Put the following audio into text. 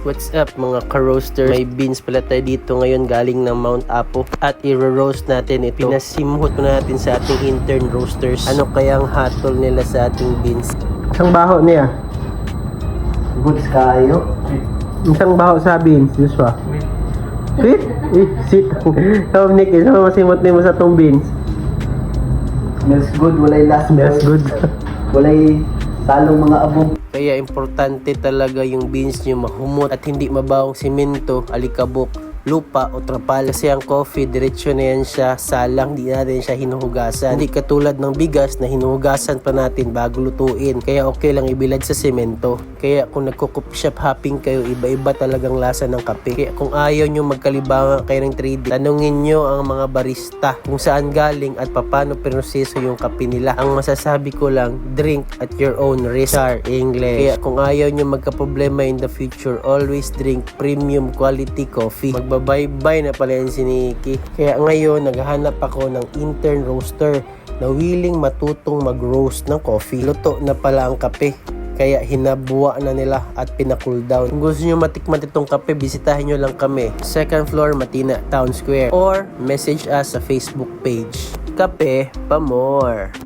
What's up mga ka-roaster? May beans pala tayo dito ngayon galing ng Mount Apo at i-roast natin ito. Pinasimhot natin sa ating intern roasters. Ano kayang hatol nila sa ating beans? Isang baho niya. Goods kayo. Isang baho sa beans, Joshua. Sweet? Sweet. So, Nick, isang masimot mo sa tong beans. Smells good, walay last. That's good. Walay talong mga abog. Kaya importante talaga yung beans nyo mahumot at hindi mabawang simento, alikabok, lupa o trapal. Kasi ang coffee, diretsyo na yan siya, salang, di natin siya hinuhugasan. Hindi katulad ng bigas na hinuhugasan pa natin bago lutuin. Kaya okay lang ibilad sa semento. Kaya kung nagko-coffee shop hopping kayo, iba-iba talagang lasa ng kape. Kaya kung ayaw nyo magkalibangan kayo ng trading, tanungin nyo ang mga barista kung saan galing at paano proseso yung kape nila. Ang masasabi ko lang, drink at your own risk. English. Kaya kung ayaw nyo magka-problema in the future, always drink premium quality coffee. Magbabay-bye na pala yan si Nikki. Kaya ngayon, naghahanap ako ng intern roaster na willing matutong mag-roast ng coffee. Luto na pala ang kape. Kaya hinabuwa na nila at pina-cool down. Kung gusto nyo matikman itong kape, bisitahin nyo lang kami. Second floor, Matina Town Square. Or message us sa Facebook page. Kape pa more!